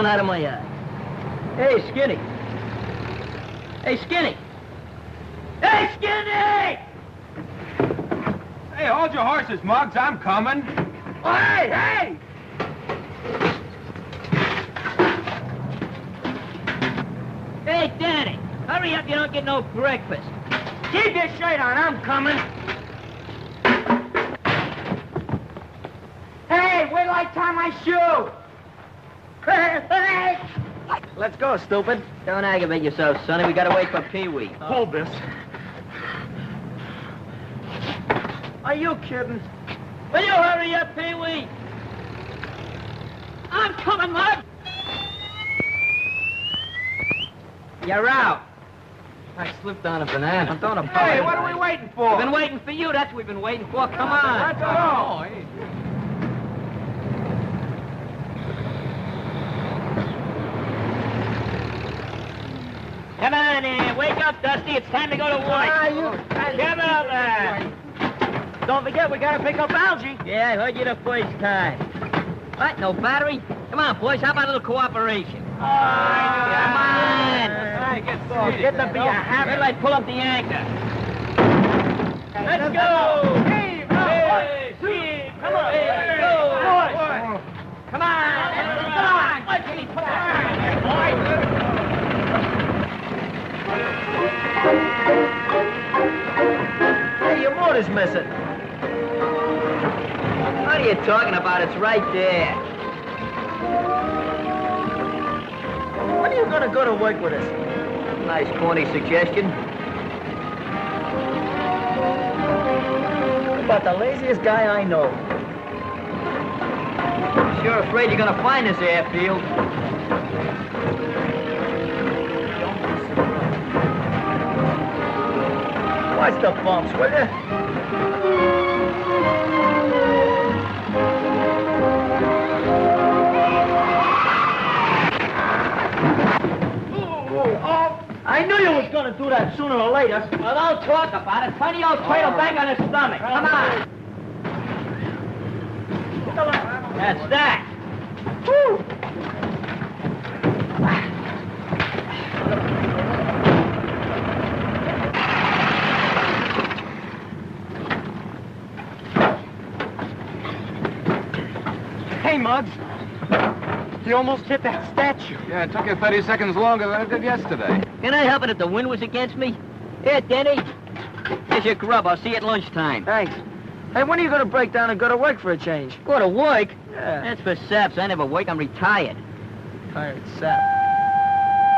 on out of my eye. Hey, Skinny. Hey, Skinny. Hey, Skinny! Hey, hold your horses, Muggs. I'm coming. Oh, hey! Hey, Danny, hurry up, you don't get no breakfast. Keep your shirt on, I'm coming. Hey, wait till I tie my shoe. Hey! Let's go, stupid. Don't aggravate yourself, Sonny. We gotta wait for Peewee. Hold this. Are you kidding? Will you hurry up, Peewee? I'm coming, Mug. You're out. I slipped on a banana. I'm throwing a Hey, what are we waiting for? We've been waiting for you. That's what we've been waiting for. Come on. Let's go. Come on in. Wake up, Dusty. It's time to go to work. Come on, man. Don't forget, we gotta pick up Algie. Yeah, I heard you the first time. What? No battery? Come on, boys. How about a little cooperation? Come on. Get to be a habit. Let's pull up the anchor. Let's go. Hey, Steve. Come on. Let's go. Come on. Come on. Let's get it. Hey, your motor's missing. What are you talking about? It's right there. When are you gonna go to work with us? Nice corny suggestion. About the laziest guy I know. Sure afraid you're gonna find this airfield. Watch the bumps, will you? I knew you was gonna do that sooner or later. Well, don't talk about it. Turn the old cradle back on his stomach. Come on. That's that. Woo. Hey, Muggs. You almost hit that statue. Yeah, it took you 30 seconds longer than it did yesterday. Can I help it if the wind was against me? Here, Denny. Here's your grub. I'll see you at lunchtime. Thanks. Hey, when are you going to break down and go to work for a change? Go to work? Yeah. That's for saps. I never work. I'm retired. Tired sap.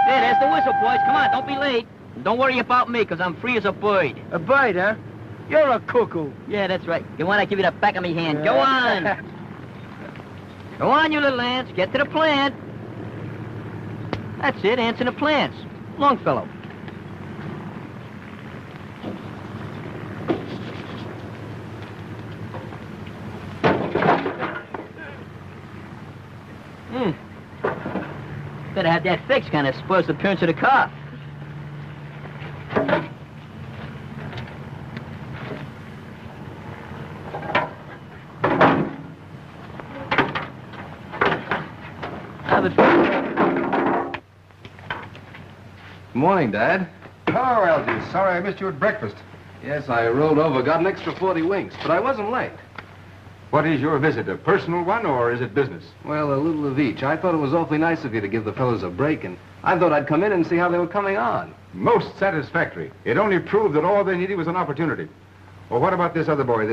There, there's the whistle, boys. Come on, don't be late. And don't worry about me, because I'm free as a bird. A bird, huh? You're a cuckoo. Yeah, that's right. You want to give you the back of me hand. Go on. Go on, you little ants. Get to the plant. That's it, ants in the plants. Longfellow. Better have that fixed, kind of spoils the appearance of the car. Morning, Dad. Oh, Algie, sorry I missed you at breakfast. Yes, I rolled over, got an extra 40 winks, but I wasn't late. What is your visit, a personal one, or is it business? Well, a little of each. I thought it was awfully nice of you to give the fellows a break, and I thought I'd come in and see how they were coming on. Most satisfactory. It only proved that all they needed was an opportunity. Well, what about this other boy,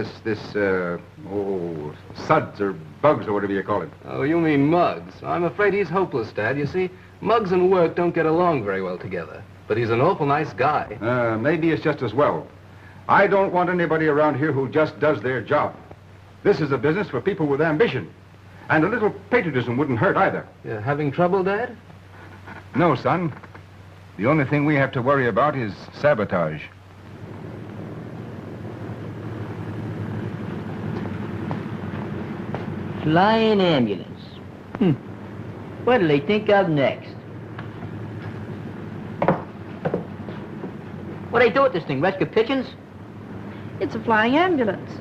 Suds or Bugs or whatever you call him? Oh, you mean Muggs. I'm afraid he's hopeless, Dad. You see, Muggs and work don't get along very well together. But he's an awful nice guy. Maybe it's just as well. I don't want anybody around here who just does their job. This is a business for people with ambition. And a little patriotism wouldn't hurt either. You're having trouble, Dad? No, son. The only thing we have to worry about is sabotage. Flying ambulance. What'll they think of next? What do they do with this thing? Rescue pigeons? It's a flying ambulance.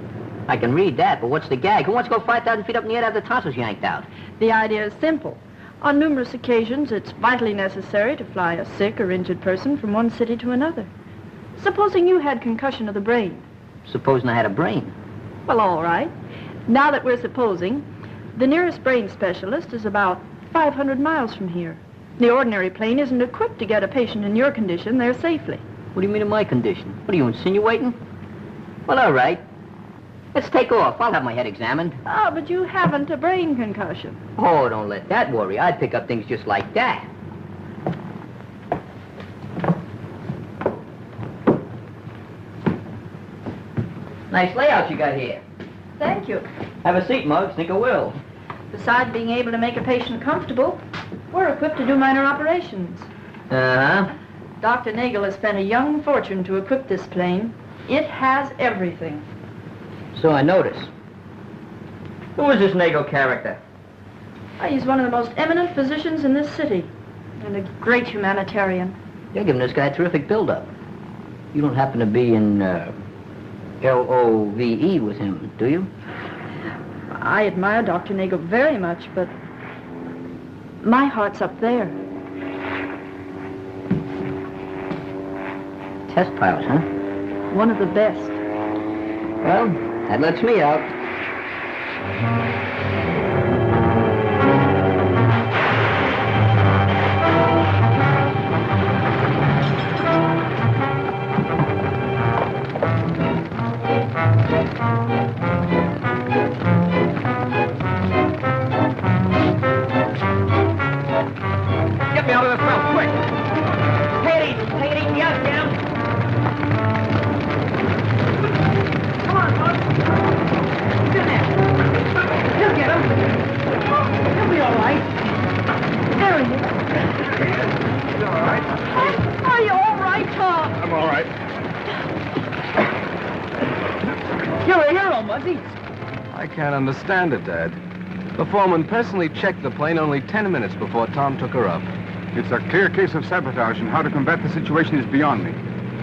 I can read that, but what's the gag? Who wants to go 5,000 feet up in the air to have the tonsils yanked out? The idea is simple. On numerous occasions, it's vitally necessary to fly a sick or injured person from one city to another. Supposing you had concussion of the brain. Supposing I had a brain. Well, all right. Now that we're supposing, the nearest brain specialist is about 500 miles from here. The ordinary plane isn't equipped to get a patient in your condition there safely. What do you mean in my condition? What are you insinuating? Well, all right. Let's take off. I'll have my head examined. Ah, but you haven't a brain concussion. Oh, don't let that worry. I'd pick up things just like that. Nice layout you got here. Thank you. Have a seat, Muggs. Think I will. Besides being able to make a patient comfortable, we're equipped to do minor operations. Uh-huh. Dr. Nagel has spent a young fortune to equip this plane. It has everything. So I notice. Who is this Nagel character? He's one of the most eminent physicians in this city, and a great humanitarian. You're giving this guy a terrific build-up. You don't happen to be in, L-O-V-E with him, do you? I admire Dr. Nagel very much, but my heart's up there. Test pilots, huh? One of the best. Well, that lets me out. Get me out of this mouth, quick! Take it easy, down. Come on, folks. He's in there. He'll get him. He'll be all right. There he is. You all right? Are you all right, Tom? I'm all right. You're a hero, Muzzy. I can't understand it, Dad. The foreman personally checked the plane only 10 minutes before Tom took her up. It's a clear case of sabotage, and how to combat the situation is beyond me.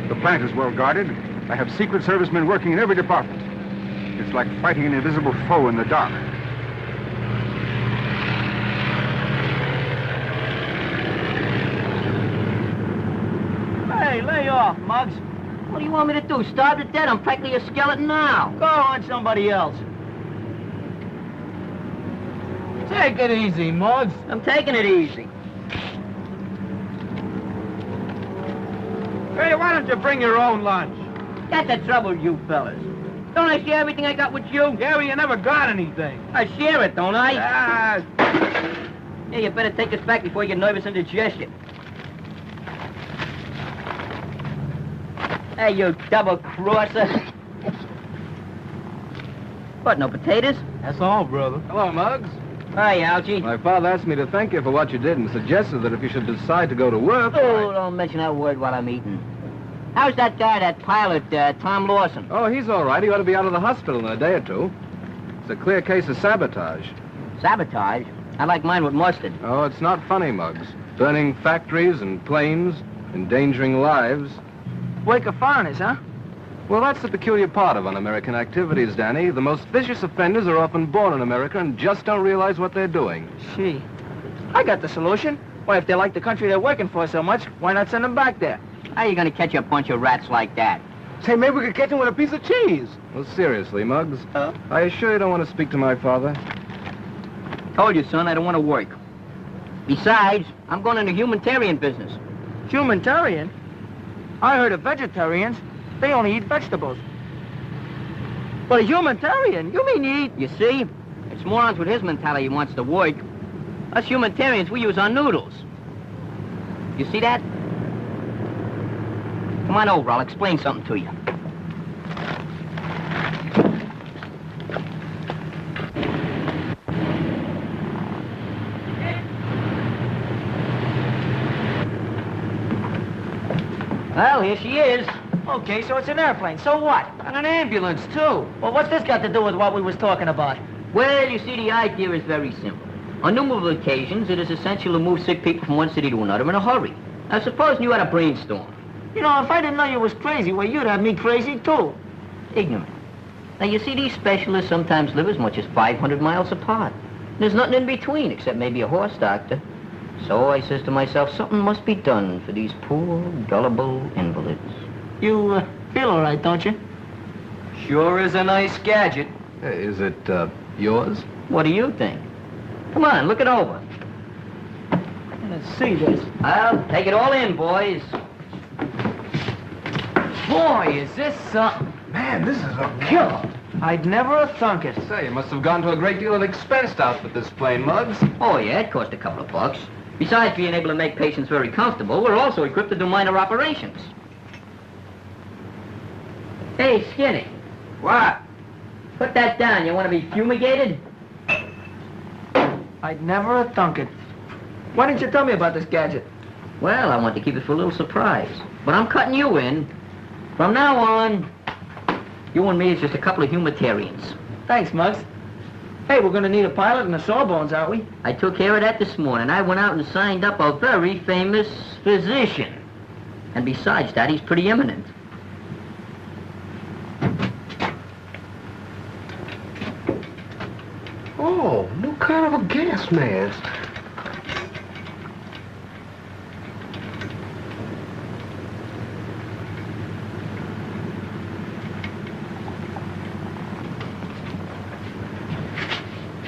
The plant is well guarded. I have Secret Service men working in every department. It's like fighting an invisible foe in the dark. Hey, lay off, Muggs. What do you want me to do? Starve to death? I'm practically a skeleton now. Go on somebody else. Take it easy, Muggs. I'm taking it easy. Hey, why don't you bring your own lunch? That's the trouble with you fellas. Don't I share everything I got with you? Gary, you never got anything. I share it, don't I? Ah, Hey, you better take this back before you get nervous indigestion. Hey, you double-crosser. What, no potatoes? That's all, brother. Hello, Muggs. Hi, Algie. My father asked me to thank you for what you did and suggested that if you should decide to go to work... Oh, don't mention that word while I'm eating. How's that guy, that pilot, Tom Lawson? Oh, he's all right. He ought to be out of the hospital in a day or two. It's a clear case of sabotage. Sabotage? I like mine with mustard. Oh, it's not funny, Muggs. Burning factories and planes, endangering lives. Work of foreigners, huh? Well, that's the peculiar part of un-American activities, Danny. The most vicious offenders are often born in America and just don't realize what they're doing. Gee, I got the solution. Why, if they like the country they're working for so much, why not send them back there? How are you going to catch a bunch of rats like that? say, maybe we could catch him with a piece of cheese. Well, seriously, Muggs. I assure you don't want to speak to my father. Told you, son, I don't want to work. Besides, I'm going into humanitarian business. Humanitarian? I heard of vegetarians. They only eat vegetables. But a humanitarian? You mean you eat... You see? It's morons with his mentality who wants to work. Us humanitarians, we use our noodles. You see that? Come on over, I'll explain something to you. Well, here she is. Okay, so it's an airplane. So what? And an ambulance, too. Well, what's this got to do with what we was talking about? Well, you see, the idea is very simple. On numerous occasions, it is essential to move sick people from one city to another in a hurry. Now, suppose you had a brainstorm. You know, if I didn't know you was crazy, well, you'd have me crazy, too. Ignorant. Now, you see, these specialists sometimes live as much as 500 miles apart. There's nothing in between except maybe a horse doctor. So I says to myself, something must be done for these poor, gullible invalids. You feel all right, don't you? Sure is a nice gadget. Is it, yours? What do you think? Come on, look it over. Let's see this. Well, take it all in, boys. Boy, is this something. Man, this is a killer. I'd never have thunk it. Say, you must have gone to a great deal of expense to outfit this plane, Muggs. Oh, yeah, it cost a couple of bucks. Besides being able to make patients very comfortable, we're also equipped to do minor operations. Hey, Skinny. What? Put that down. You want to be fumigated? I'd never have thunk it. Why didn't you tell me about this gadget? Well, I want to keep it for a little surprise. But I'm cutting you in. From now on, you and me is just a couple of humanitarians. Thanks, Muggs. Hey, we're gonna need a pilot and a sawbones, aren't we? I took care of that this morning. I went out and signed up a very famous physician. And besides that, he's pretty eminent. Oh, new kind of a gas mask.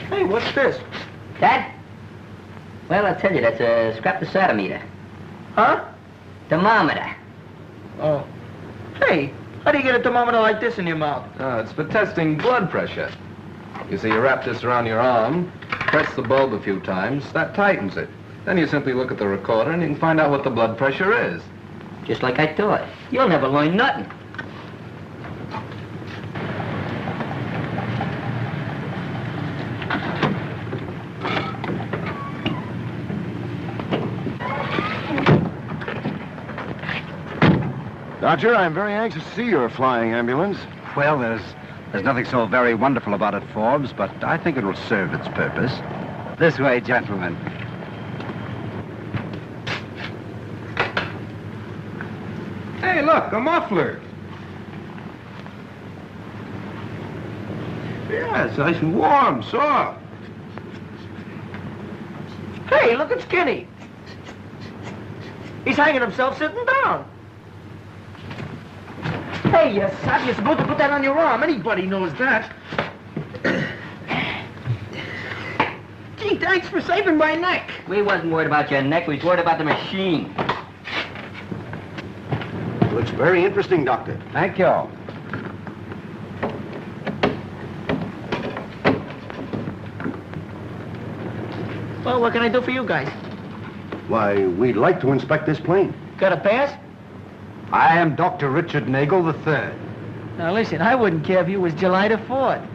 Hey, what's this? That? Well, I'll tell you, that's a scraptometer. Huh? Thermometer. Oh. Hey, how do you get a thermometer like this in your mouth? It's for testing blood pressure. You see, you wrap this around your arm, press the bulb a few times, that tightens it. Then you simply look at the recorder and you can find out what the blood pressure is. Just like I thought. You'll never learn nothing. Doctor, I'm very anxious to see your flying ambulance. Well, there's nothing so very wonderful about it, Forbes, but I think it will serve its purpose. This way, gentlemen. Hey, look, a muffler. Yeah, it's nice and warm, soft. Hey, look at Skinny. He's hanging himself sitting down. Hey, you sap, you're supposed to put that on your arm. Anybody knows that. Gee, thanks for saving my neck. We wasn't worried about your neck. We was worried about the machine. Looks very interesting, Doctor. Thank you. Well, what can I do for you guys? Why, we'd like to inspect this plane. Got a pass? I am Dr. Richard Nagel III. Now, listen, I wouldn't care if you was July the 4th.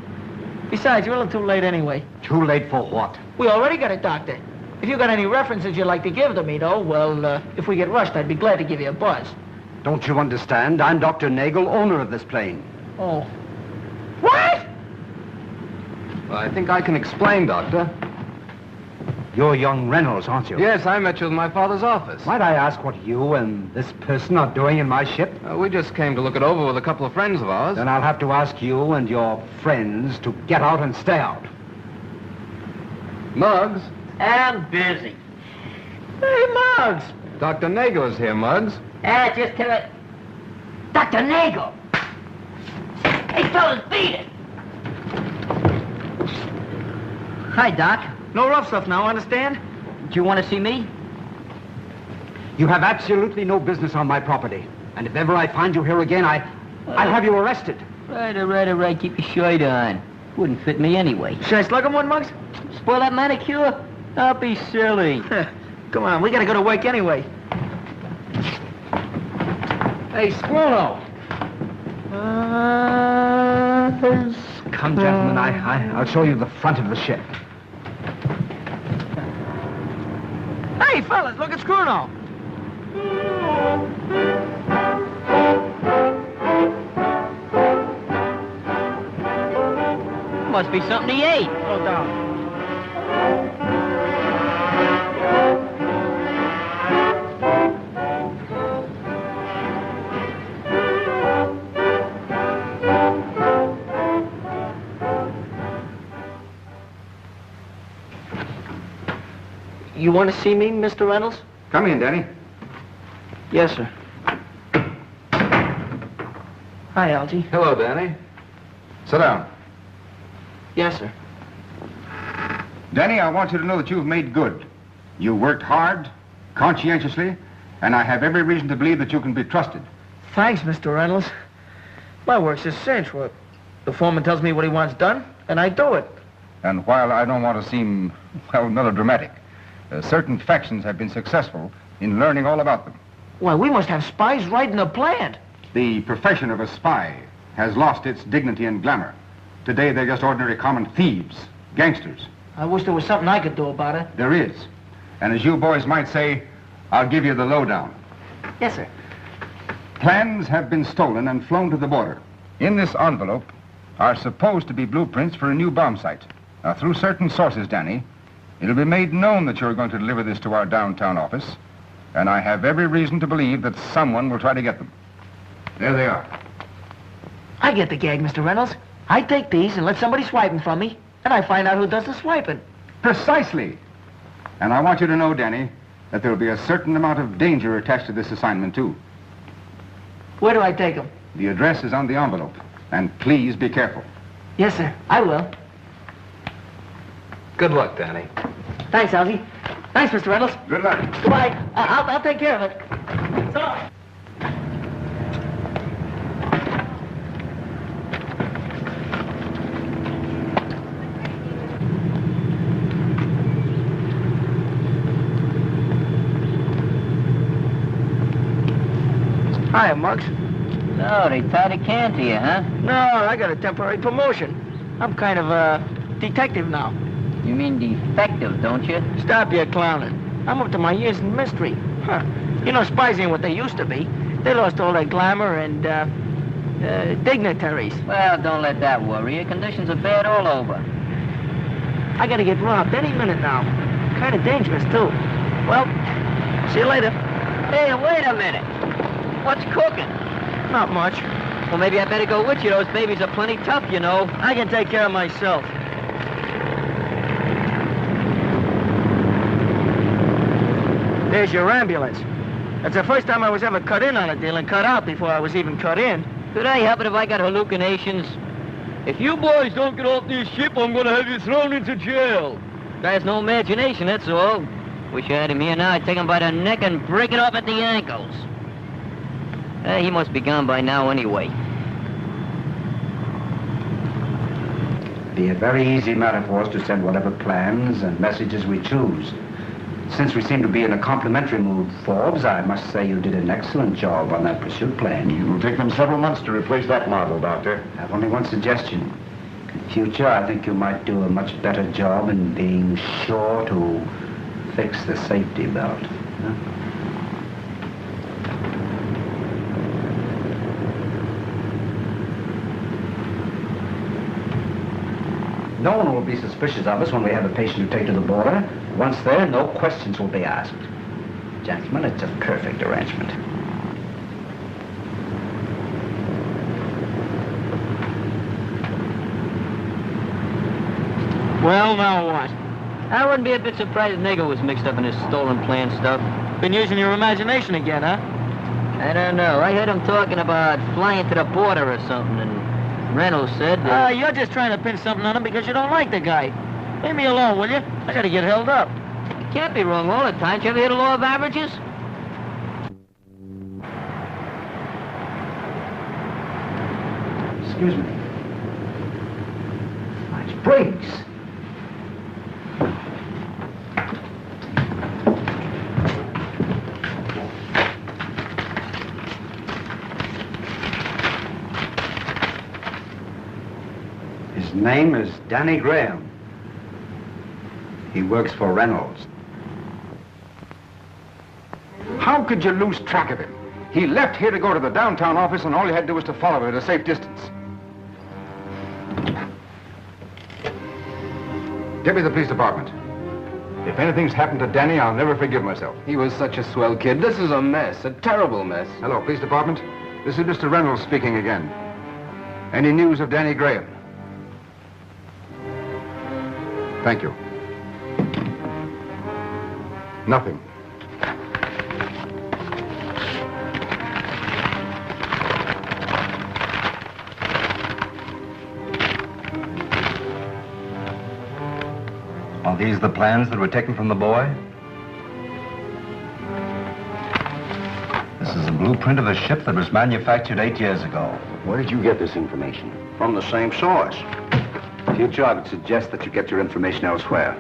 Besides, you're a little too late anyway. Too late for what? We already got a doctor. If you got any references you'd like to give to me, though, well, if we get rushed, I'd be glad to give you a buzz. Don't you understand? I'm Dr. Nagel, owner of this plane. Oh. What? Well, I think I can explain, Doctor. You're young Reynolds, aren't you? Yes, I met you in my father's office. Might I ask what you and this person are doing in my ship? We just came to look it over with a couple of friends of ours. Then I'll have to ask you and your friends to get out and stay out. Muggs? I'm busy. Hey, Muggs. Dr. Nagel is here, Muggs. Just tell it. Dr. Nagel! Hey, fellas, beat it! Hi, Doc. No rough stuff now, understand? Do you want to see me? You have absolutely no business on my property. And if ever I find you here again, I'll have you arrested. Right. Keep your shirt on. Wouldn't fit me anyway. Should I slug him one, Muggs? Spoil that manicure? Don't be silly. Come on, we gotta go to work anyway. Hey, Squirrel! Come, gentlemen, I'll show you the front of the ship. Hey, fellas, look at Scruno. Must be something he ate. Slow down. You want to see me, Mr. Reynolds? Come in, Danny. Yes, sir. Hi, Algie. Hello, Danny. Sit down. Yes, sir. Danny, I want you to know that you've made good. You worked hard, conscientiously, and I have every reason to believe that you can be trusted. Thanks, Mr. Reynolds. My work's a cinch. Well, the foreman tells me what he wants done, and I do it. And while I don't want to seem, well, melodramatic, certain factions have been successful in learning all about them. Well, we must have spies right in the plant. The profession of a spy has lost its dignity and glamour. Today, they're just ordinary common thieves, gangsters. I wish there was something I could do about it. There is. And as you boys might say, I'll give you the lowdown. Yes, sir. Plans have been stolen and flown to the border. In this envelope are supposed to be blueprints for a new bomb site. Now, through certain sources, Danny, it'll be made known that you're going to deliver this to our downtown office, and I have every reason to believe that someone will try to get them. There they are. I get the gag, Mr. Reynolds. I take these and let somebody swipe them from me, and I find out who does the swiping. Precisely. And I want you to know, Danny, that there'll be a certain amount of danger attached to this assignment, too. Where do I take them? The address is on the envelope, and please be careful. Yes, sir. I will. Good luck, Danny. Thanks, Algie. Thanks, Mr. Reynolds. Good luck. Goodbye. I'll take care of it. So long. Hiya, Muggs. No, they tied a can to you, huh? No, I got a temporary promotion. I'm kind of a detective now. You mean defective, don't you? Stop your clowning. I'm up to my ears in mystery. Huh. You know, spies ain't what they used to be. They lost all their glamour and, dignitaries. Well, don't let that worry you. Conditions are bad all over. I gotta get robbed any minute now. Kind of dangerous, too. Well, see you later. Hey, wait a minute. What's cooking? Not much. Well, maybe I better go with you. Those babies are plenty tough, you know. I can take care of myself. There's your ambulance. That's the first time I was ever cut in on a deal and cut out before I was even cut in. Could I help it if I got hallucinations? If you boys don't get off this ship, I'm gonna have you thrown into jail. Guy has no imagination, that's all. Wish I had him here now. I'd take him by the neck and break it off at the ankles. He must be gone by now anyway. Be a very easy matter for us to send whatever plans and messages we choose. Since we seem to be in a complimentary mood, Forbes, I must say you did an excellent job on that pursuit plane. It will take them several months to replace that model, Doctor. I have only one suggestion. In future, I think you might do a much better job in being sure to fix the safety belt. Huh? No one will be suspicious of us when we have a patient to take to the border. Once there, no questions will be asked. Jacklman, it's a perfect arrangement. Well, now what? I wouldn't be a bit surprised if Nigger was mixed up in this stolen plan stuff. Been using your imagination again, huh? I don't know. I heard him talking about flying to the border or something, and Reynolds said that... You're just trying to pin something on him because you don't like the guy. Leave me alone, will you? I gotta get held up. You can't be wrong all the time. Did you ever hear the law of averages? Excuse me. Nice brakes. His name is Danny Graham. He works for Reynolds. How could you lose track of him? He left here to go to the downtown office, and all you had to do was to follow him at a safe distance. Get me the police department. If anything's happened to Danny, I'll never forgive myself. He was such a swell kid. This is a mess, a terrible mess. Hello, police department. This is Mr. Reynolds speaking again. Any news of Danny Graham? Thank you. Nothing. Are these the plans that were taken from the boy? This is a blueprint of a ship that was manufactured 8 years ago. Where did you get this information? From the same source. Future, I would suggest that you get your information elsewhere.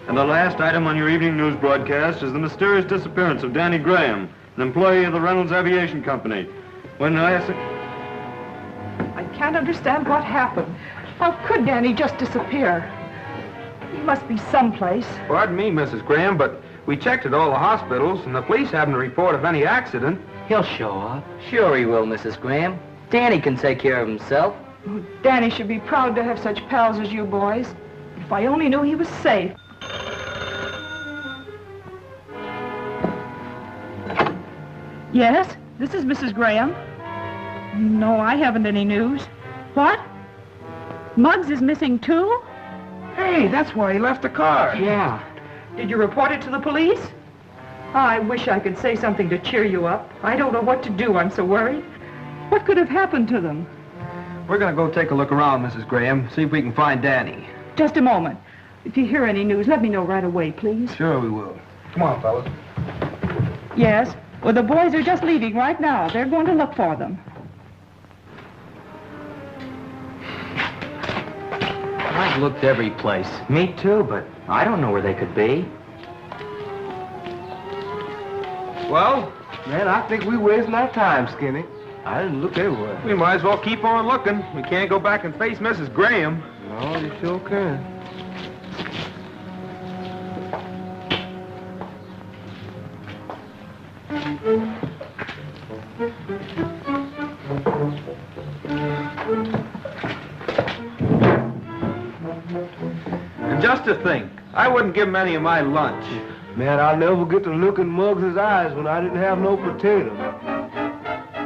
And the last item on your evening news broadcast is the mysterious disappearance of Danny Graham, an employee of the Reynolds Aviation Company. When I asked... I can't understand what happened. How could Danny just disappear? He must be someplace. Pardon me, Mrs. Graham, but we checked at all the hospitals, and the police haven't reported of any accident. He'll show up. Sure he will, Mrs. Graham. Danny can take care of himself. Oh, Danny should be proud to have such pals as you boys. If I only knew he was safe. Yes, this is Mrs. Graham. No, I haven't any news. What? Muggs is missing too? Hey, that's why he left the car. Yeah. Did you report it to the police? I wish I could say something to cheer you up. I don't know what to do. I'm so worried. What could have happened to them? We're gonna go take a look around, Mrs. Graham, see if we can find Danny. Just a moment. If you hear any news, let me know right away, please. Sure we will. Come on, fellas. Yes. Well, the boys are just leaving right now. They're going to look for them. I've looked every place. Me too, but I don't know where they could be. Well, man, I think we're wasting our time, Skinny. I didn't look everywhere. We might as well keep on looking. We can't go back and face Mrs. Graham. No, you sure can. And just to think, I wouldn't give him any of my lunch. Man, I'll never get to look in Muggs' eyes when I didn't have no potato.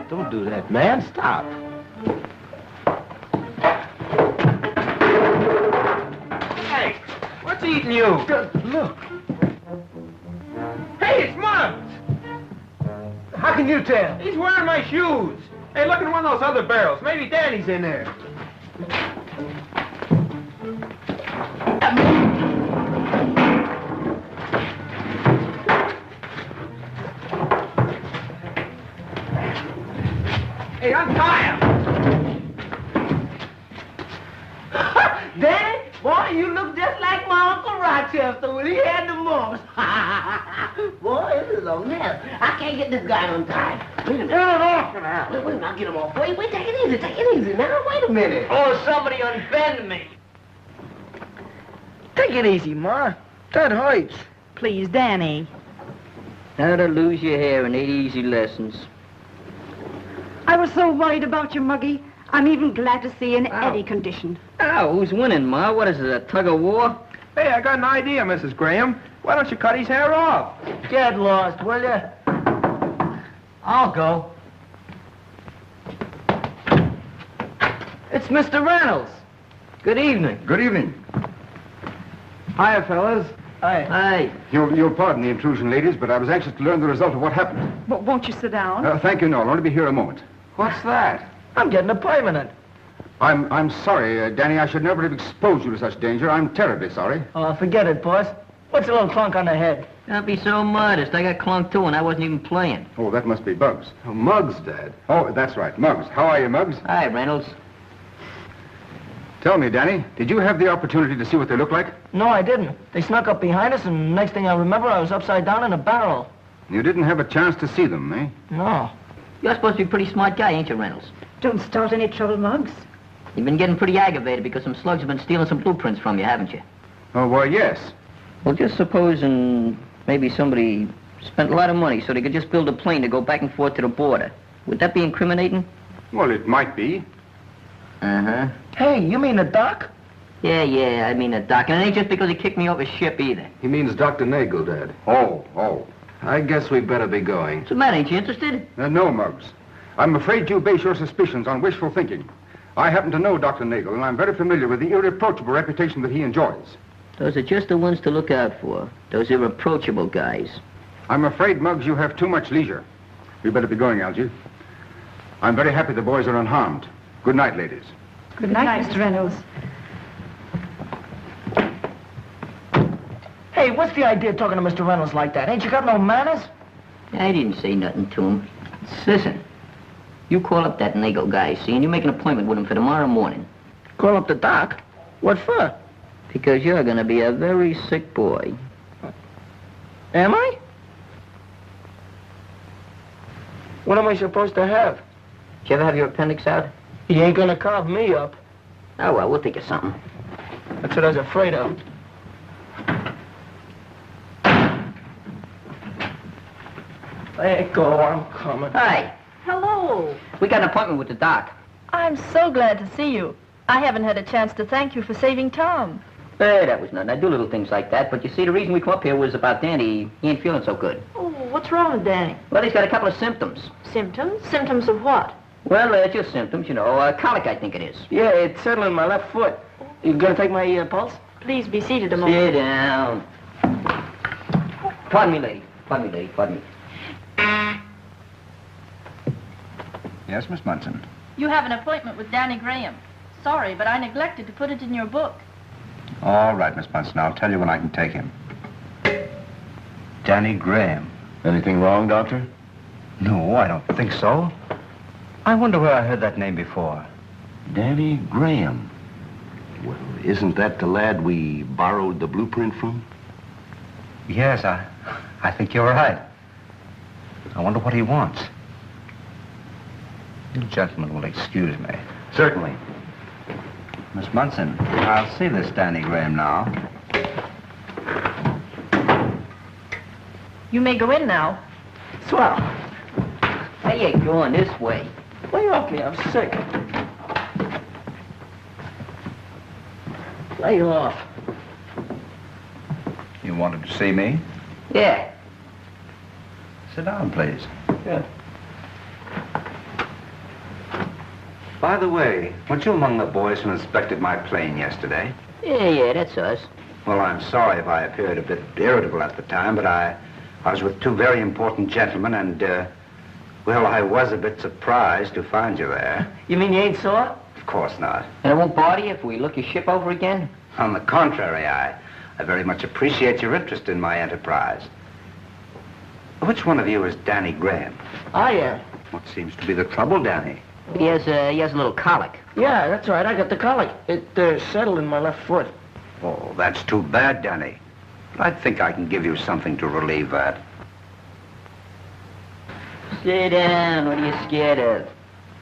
Don't do that, man. Stop. Hey, what's eating you? Look. Hey, it's Muggs! How can you tell? He's wearing my shoes. Hey, look in one of those other barrels. Maybe Danny's in there. Hey, untie him! Danny, boy, you look just like my Uncle Rochester when he had the mumps. Boy, this is a mess. I can't get this guy untied. Wait a minute. Get him off now. Wait, I'll get him off. Wait, take it easy now. Wait a minute. Oh, somebody unbend me. Take it easy, Ma. That hurts. Please, Danny. How to lose your hair in 8 easy lessons. I was so worried about you, Muggy. I'm even glad to see you in any condition. Oh, who's winning, Ma? What is it, a tug of war? Hey, I got an idea, Mrs. Graham. Why don't you cut his hair off? Get lost, will you? I'll go. It's Mr. Reynolds. Good evening. Good evening. Hiya, fellas. Hi. You'll pardon the intrusion, ladies, but I was anxious to learn the result of what happened. But won't you sit down? Thank you, no. I'll only be here a moment. What's that? I'm getting a permanent. I'm sorry, Danny. I should never have exposed you to such danger. I'm terribly sorry. Oh, forget it, boss. What's a little clunk on the head? Don't be so modest. I got clunked too, and I wasn't even playing. Oh, that must be Bugs. Oh, Muggs, Dad. Oh, that's right. Muggs. How are you, Muggs? Hi, Reynolds. Tell me, Danny, did you have the opportunity to see what they look like? No, I didn't. They snuck up behind us, and next thing I remember, I was upside down in a barrel. You didn't have a chance to see them, eh? No. You're supposed to be a pretty smart guy, ain't you, Reynolds? Don't start any trouble, Muggs. You've been getting pretty aggravated because some slugs have been stealing some blueprints from you, haven't you? Oh, well, yes. Well, just supposing maybe somebody spent a lot of money so they could just build a plane to go back and forth to the border. Would that be incriminating? Well, it might be. Uh-huh. Hey, you mean the doc? Yeah, I mean the doc. And it ain't just because he kicked me off his ship either. He means Dr. Nagel, Dad. Oh. I guess we better be going. What's the matter? Ain't you interested? No, Muggs. I'm afraid you base your suspicions on wishful thinking. I happen to know Dr. Nagel, and I'm very familiar with the irreproachable reputation that he enjoys. Those are just the ones to look out for. Those irreproachable guys. I'm afraid, Muggs, you have too much leisure. You better be going, Algy. I'm very happy the boys are unharmed. Good night, ladies. Good night, Mr. Reynolds. Hey, what's the idea of talking to Mr. Reynolds like that? Ain't you got no manners? I didn't say nothing to him. Listen, you call up that Nagle guy, see, and you make an appointment with him for tomorrow morning. Call up the doc? What for? Because you're gonna be a very sick boy. Am I? What am I supposed to have? Did you ever have your appendix out? He ain't gonna carve me up. Oh, well, we'll think of something. That's what I was afraid of. Let go, I'm coming. Hi. Hello. We got an appointment with the doc. I'm so glad to see you. I haven't had a chance to thank you for saving Tom. Hey, that was nothing. I do little things like that. But you see, the reason we come up here was about Danny. He ain't feeling so good. Oh, what's wrong with Danny? Well, he's got a couple of symptoms. Symptoms? Symptoms of what? Well, just symptoms, you know. Colic, I think it is. Yeah, it's settling my left foot. You gonna take my pulse? Please be seated a moment. Sit down. Pardon me, lady. Pardon me, lady. Pardon me. Yes, Miss Munson. You have an appointment with Danny Graham. Sorry, but I neglected to put it in your book. All right, Miss Munson. I'll tell you when I can take him. Danny Graham. Anything wrong, Doctor? No, I don't think so. I wonder where I heard that name before. Danny Graham. Well, isn't that the lad we borrowed the blueprint from? Yes, I think you're right. I wonder what he wants. You gentlemen will excuse me. Certainly. Miss Munson, I'll see this Danny Graham now. You may go in now. Swell. Hey, you going this way. Lay off me, I'm sick. Lay off. You wanted to see me? Yeah. Sit down, please. Yeah. By the way, weren't you among the boys who inspected my plane yesterday? Yeah, that's us. Well, I'm sorry if I appeared a bit irritable at the time, but I was with two very important gentlemen, and, well, I was a bit surprised to find you there. You mean you ain't sore? Of course not. And it won't bother you if we look your ship over again? On the contrary, I very much appreciate your interest in my enterprise. Which one of you is Danny Graham? I am. What seems to be the trouble, Danny? He has a little colic. Yeah, that's right. I got the colic. It settled in my left foot. Oh, that's too bad, Danny. But I think I can give you something to relieve that. Sit down. What are you scared of?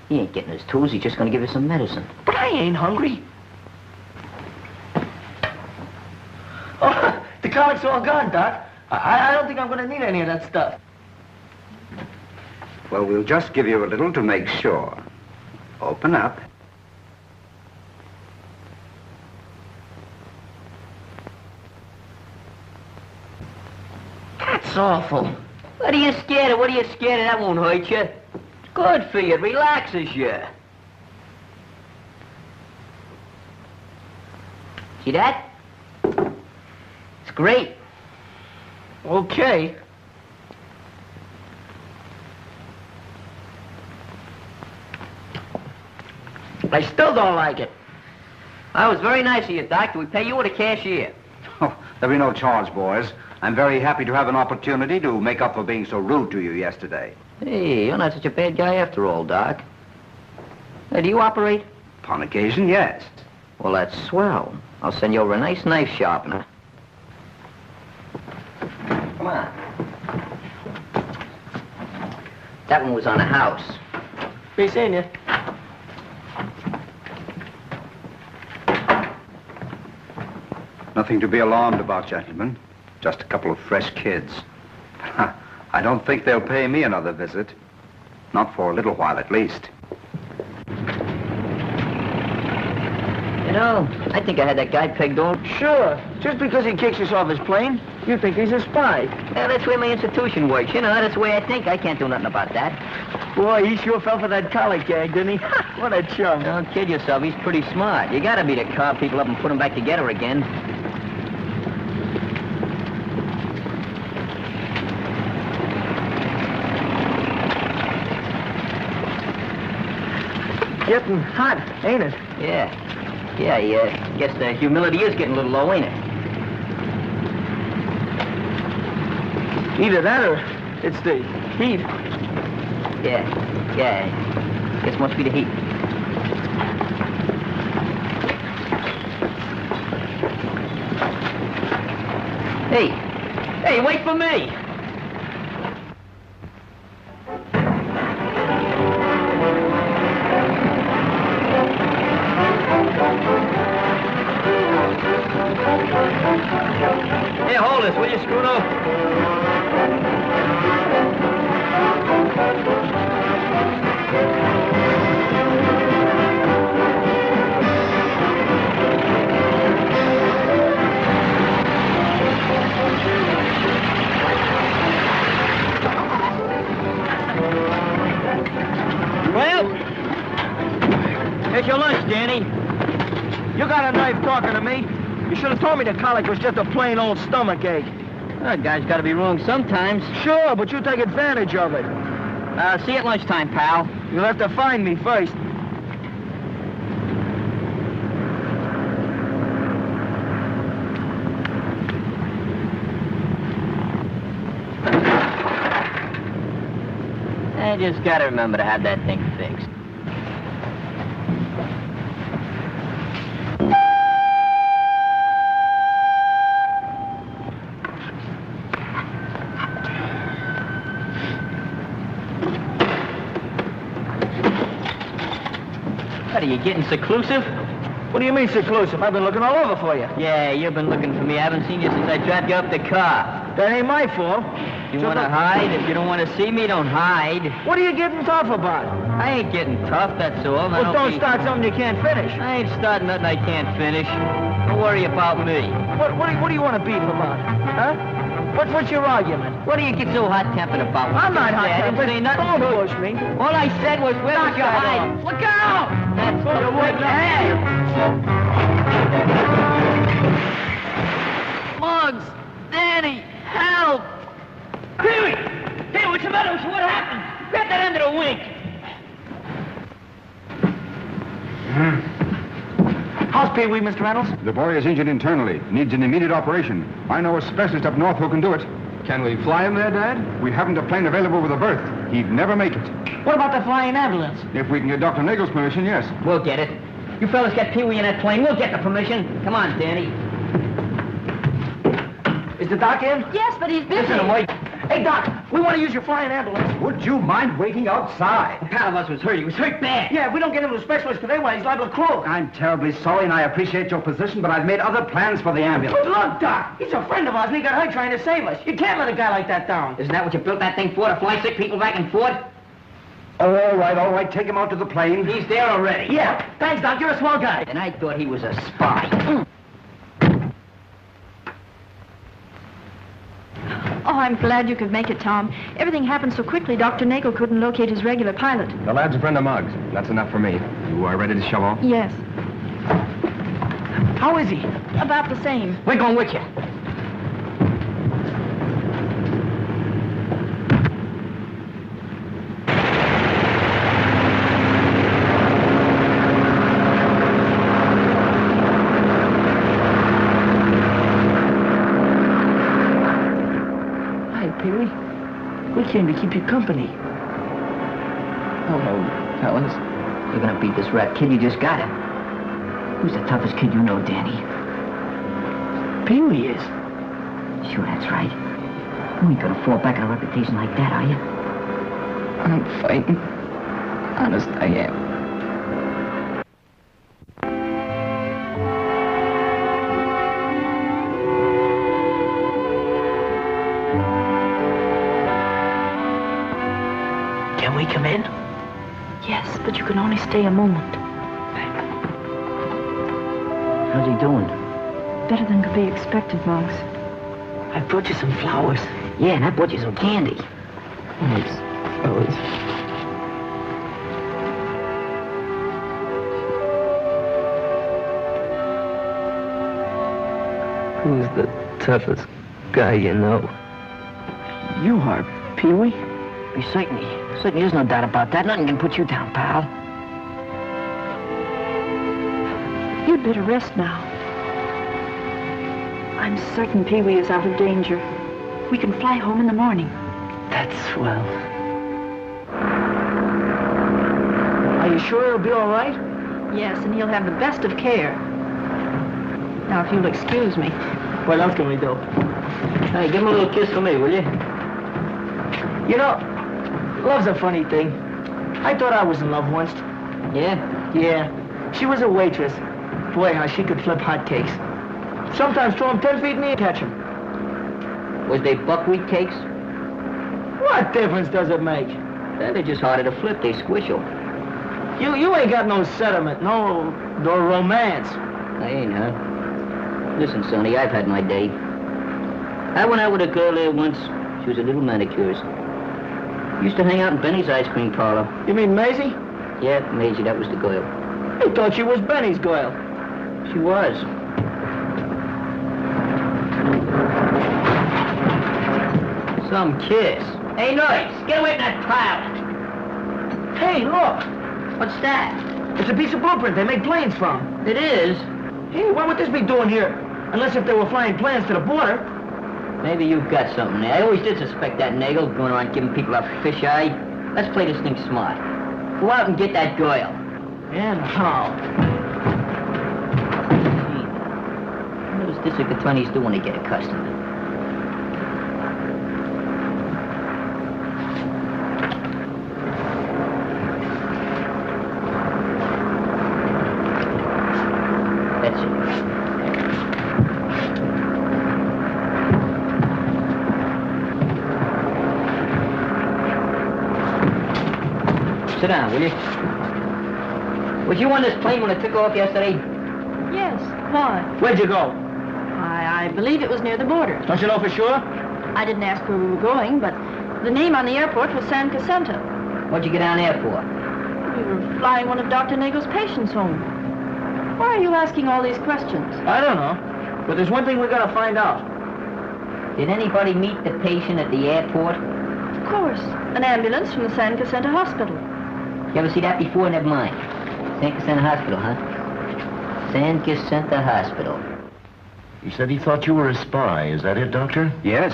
He ain't getting his tools. He's just gonna give you some medicine. But I ain't hungry. Oh, the colic's all gone, Doc. I don't think I'm gonna need any of that stuff. Well, we'll just give you a little to make sure. Open up. That's awful. What are you scared of? What are you scared of? That won't hurt you. Good for you. It relaxes you. See that? It's great. Okay. I still don't like it. That was very nice of you, Doc. Do we pay you or the cashier? Oh, there'll be no charge, boys. I'm very happy to have an opportunity to make up for being so rude to you yesterday. Hey, you're not such a bad guy after all, Doc. Hey, do you operate? Upon occasion, yes. Well, that's swell. I'll send you over a nice knife sharpener. Come on. That one was on a house. Be seeing you. Nothing to be alarmed about, gentlemen. Just a couple of fresh kids. I don't think they'll pay me another visit. Not for a little while, at least. You know, I think I had that guy pegged on. Sure. Just because he kicks us off his plane, you think he's a spy. Yeah, that's the way my institution works. You know, that's the way I think. I can't do nothing about that. Boy, he sure fell for that colic gag, didn't he? What a chum. Don't kid yourself. He's pretty smart. You gotta be to carve people up and put them back together again. getting hot, ain't it? Yeah. Yeah, guess the humidity is getting a little low, ain't it? Either that or it's the heat. Yeah. Guess must be the heat. Hey, wait for me! Here, hold this, will you, Scruto? Well, here's your lunch, Danny. You got a knife talking to me? You should have told me the colic was just a plain old stomach ache. That guy's got to be wrong sometimes. Sure, but you take advantage of it. See you at lunchtime, pal. You'll have to find me first. I just got to remember to have that thing fixed. What, are you getting seclusive? What do you mean seclusive? I've been looking all over for you. Yeah, you've been looking for me. I haven't seen you since I dropped you off the car. That ain't my fault. You want to hide? If you don't want to see me, don't hide. What are you getting tough about? I ain't getting tough, that's all. Well, don't start something you can't finish. I ain't starting nothing I can't finish. Don't worry about me. What do you want to beef about? Huh? What's your argument? What do you get so hot-tempered about? I'm not hot-tempered. I didn't say nothing. Don't push me. All I said was, where was your hide? Look out! That's what you wouldn't have. Muggs! Danny! Help! Peewee! Hey, what's the matter? What happened? Grab that end of the wing. How's Peewee, Mr. Reynolds? The boy is injured internally. Needs an immediate operation. I know a specialist up north who can do it. Can we fly him there, Dad? We haven't a plane available with a berth. He'd never make it. What about the flying ambulance? If we can get Dr. Nagel's permission, yes. We'll get it. You fellas get Peewee in that plane. We'll get the permission. Come on, Danny. Is the doc in? Yes, but he's busy. Listen, wait. Hey, Doc, we want to use your flying ambulance. Would you mind waiting outside? A pal of us was hurt. He was hurt bad. Yeah, if we don't get him to the specialist today, why, he's liable to croak. I'm terribly sorry, and I appreciate your position, but I've made other plans for the ambulance. But look, Doc, he's a friend of ours, and he got hurt trying to save us. You can't let a guy like that down. Isn't that what you built that thing for, to fly sick people back and forth? All right. Take him out to the plane. He's there already. Yeah, thanks, Doc. You're a swell guy. And I thought he was a spy. Oh, I'm glad you could make it, Tom. Everything happened so quickly, Dr. Nagel couldn't locate his regular pilot. The lad's a friend of Muggs. That's enough for me. You are ready to shove off? Yes. How is he? About the same. We're going with you. We came to keep you company. Hello, fellas. You're gonna beat this rat kid. You just got it. Who's the toughest kid you know, Danny? Peewee is. Sure, that's right. You ain't gonna fall back on a reputation like that, are you? I'm fighting. Honest, I am. Can we come in? Yes, but you can only stay a moment. How's he doing? Better than could be expected, Muggs. I brought you some flowers. Yeah, and I bought you some candy. Thanks, fellas. Who's the toughest guy you know? You are, Peewee? Certainly, there's no doubt about that. Nothing can put you down, pal. You'd better rest now. I'm certain Peewee is out of danger. We can fly home in the morning. That's swell. Are you sure he'll be all right? Yes, and he'll have the best of care. Now, if you'll excuse me. What else can we do? Hey, give him a little kiss for me, will you? You know, love's a funny thing. I thought I was in love once. Yeah? Yeah. She was a waitress. Boy, how she could flip hotcakes. Sometimes throw 'em 10 feet in the air and catch 'em. Was they buckwheat cakes? What difference does it make? They're just harder to flip. They squishel. You ain't got no sentiment, no romance. I ain't, huh? Listen, Sonny, I've had my day. I went out with a girl there once. She was a little manicurist. Used to hang out in Benny's ice cream parlor. You mean Maisie? Yeah, Maisie, that was the girl. I thought she was Benny's girl. She was. Some kiss. Hey, Noise, get away from that pilot. Hey, look. What's that? It's a piece of blueprint they make planes from. It is? Hey, what would this be doing here? Unless if they were flying planes to the border. Maybe you've got something there. I always did suspect that Nagel going around giving people a fisheye. Let's play this thing smart. Go out and get that girl. And how? What does district attorneys do when they get accustomed? That's it. Sit down, will you? Was you on this plane when it took off yesterday? Yes, why? Where'd you go? I believe it was near the border. Don't you know for sure? I didn't ask where we were going, but the name on the airport was San Jacinto. What'd you get down there for? We were flying one of Dr. Nagel's patients home. Why are you asking all these questions? I don't know. But there's one thing we gotta find out. Did anybody meet the patient at the airport? Of course. An ambulance from the San Jacinto Hospital. You ever see that before? Never mind. San Jacinto Hospital, huh? San Jacinto Hospital. He said he thought you were a spy. Is that it, Doctor? Yes.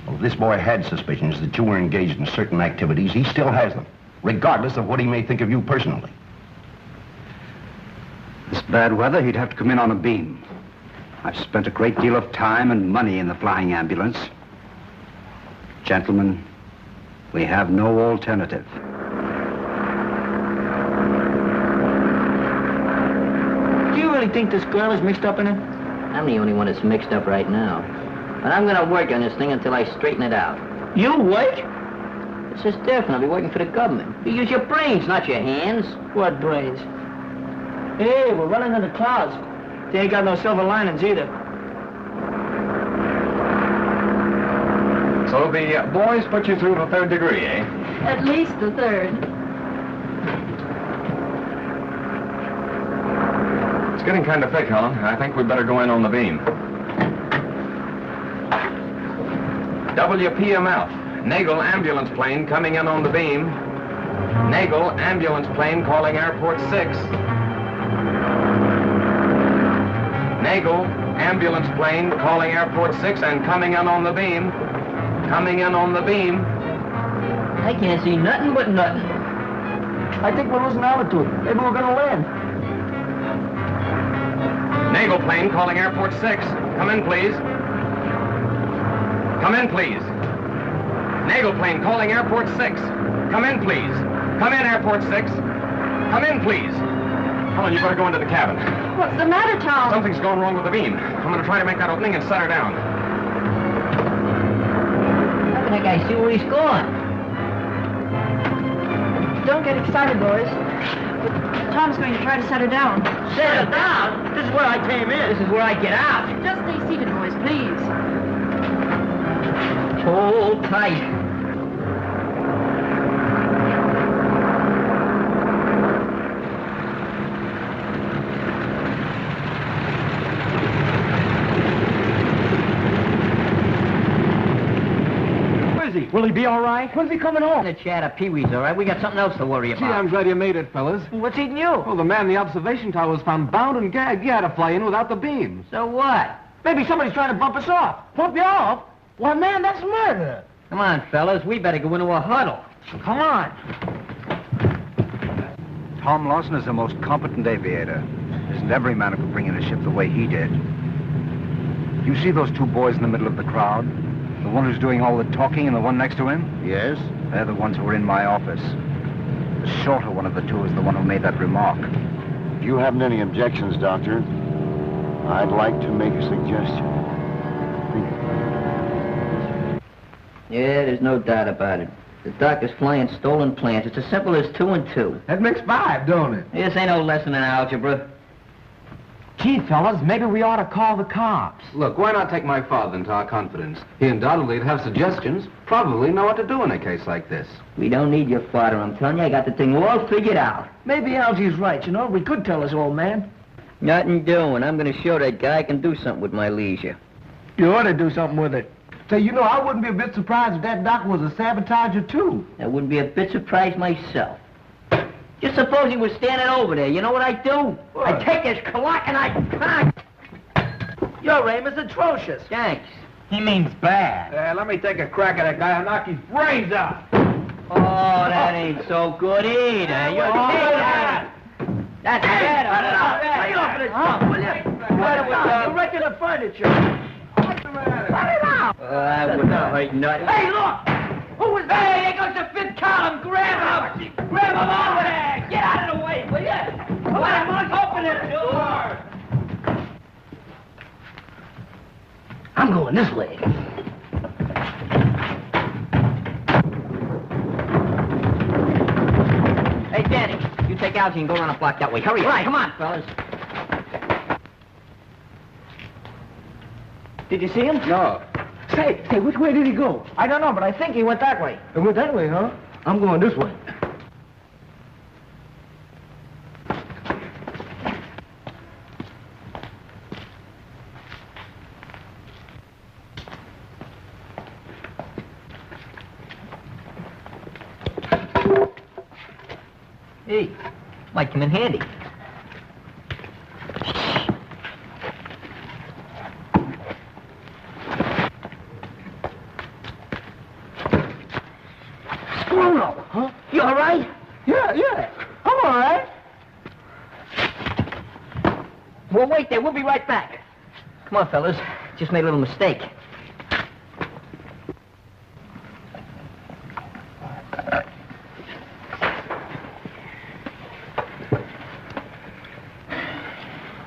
Well, if this boy had suspicions that you were engaged in certain activities, he still has them, regardless of what he may think of you personally. This bad weather, he'd have to come in on a beam. I've spent a great deal of time and money in the flying ambulance. Gentlemen, we have no alternative. Do you really think this girl is mixed up in it? I'm the only one that's mixed up right now. But I'm gonna work on this thing until I straighten it out. You work? It's just different. I'll be working for the government. You use your brains, not your hands. What brains? Hey, we're running in the clouds. They ain't got no silver linings either. So the boys put you through the 3rd degree, eh? At least the 3rd. It's getting kind of thick, Helen. I think we'd better go in on the beam. WPMF. Nagel ambulance plane coming in on the beam. Nagel ambulance plane calling airport 6. Nagel ambulance plane calling airport 6 and coming in on the beam. Coming in on the beam. I can't see nothing but nothing. I think we're losing altitude. Maybe we're gonna land. Nagel plane calling airport 6. Come in, please. Come in, please. Nagel plane calling airport 6. Come in, please. Come in, airport 6. Come in, please. Helen, you better go into the cabin. What's the matter, Tom? Something's going wrong with the beam. I'm going to try to make that opening and set her down. How can that guy see where he's going? Don't get excited, boys. Tom's going to try to set her down. Set her down? This is where I came in. This is where I get out. Just stay seated, boys, please. Hold tight. We're Will he be all right? When's he coming home? The chat of Peewee's, all right? We got something else to worry Gee, about. I'm glad you made it, fellas. What's eating you? Oh, the man in the observation tower was found bound and gagged. He had to fly in without the beams. So what? Maybe somebody's trying to bump us off. Bump you off? Why, man, that's murder. Come on, fellas. We better go into a huddle. Come on. Tom Lawson is the most competent aviator. Isn't every man who could bring in a ship the way he did. You see those two boys in the middle of the crowd? The one who's doing all the talking and the one next to him? Yes? They're the ones who were in my office. The shorter one of the two is the one who made that remark. If you haven't any objections, Doctor, I'd like to make a suggestion. Yeah, there's no doubt about it. The doctor's flying stolen plans. It's as simple as 2 and 2. That makes 5, don't it? This ain't no lesson in algebra. Gee, fellas, maybe we ought to call the cops. Look, why not take my father into our confidence? He undoubtedly would have suggestions, probably know what to do in a case like this. We don't need your father, I'm telling you. I got the thing all figured out. Maybe Algie's right, you know. We could tell his old man. Nothing doing. I'm going to show that guy I can do something with my leisure. You ought to do something with it. Say, you know, I wouldn't be a bit surprised if that doc was a sabotager, too. I wouldn't be a bit surprised myself. Just suppose he was standing over there. You know what I'd do? What? I'd take his clock and I'd... Your aim is atrocious. Thanks. He means bad. Let me take a crack at that guy and knock his brains out. Oh, that ain't so good either. You're kidding. That's better. Lay off of this stuff, will you? You're wrecking the furniture. What's the matter? Cut it out. That wouldn't hurt nothing. Hey, look! Who was that? Hey, there goes the fifth column. Grab him! Grab him over there! Get out of the way, will you? Come on, open the door! I'm going this way. Hey, Danny, you take Algie and go around the block that way. Hurry up. Right, come on, fellas. Did you see him? No. Say, which way did he go? I don't know, but I think he went that way. It went that way, huh? I'm going this way. Hey, might come in handy. Bruno, huh? You all right? Yeah. I'm all right. Well, wait there. We'll be right back. Come on, fellas. Just made a little mistake.